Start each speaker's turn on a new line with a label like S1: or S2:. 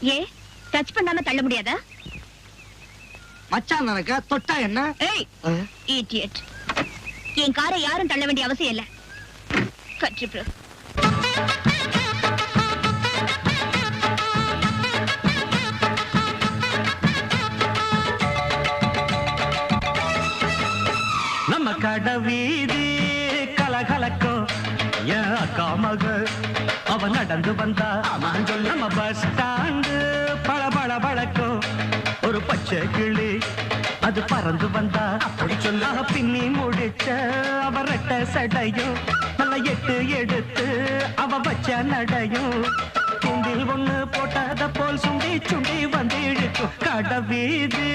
S1: ஏ touch பண்ணாம தள்ள முடியாதா?
S2: மச்சான் நினைக்க தொட்டா என்ன?
S1: ஏய் இடியட். என் காரை யாரும் தள்ள வேண்டிய அவசியம் இல்ல. கட்சி ப்ரோ.
S3: நம்ம கடவீதி கலகலக்கும் என் அக்கா மக அவ நடந்து வந்தா நம்ம பஸ் ஸ்டாண்டு பளபள பழக்கும் ஒரு பச்சை கிளி அது பறந்து வந்தா அப்படி சொல்ல பின்னி முடிச்ச அவ ரெட்ட சடையும் நல்ல எட்டு எடுத்து அவ வச்ச நடையும் குண்டில் ஒண்ணு போட்டத போல் சுண்டி சுண்டி வந்து இழுக்கும் கடவீதி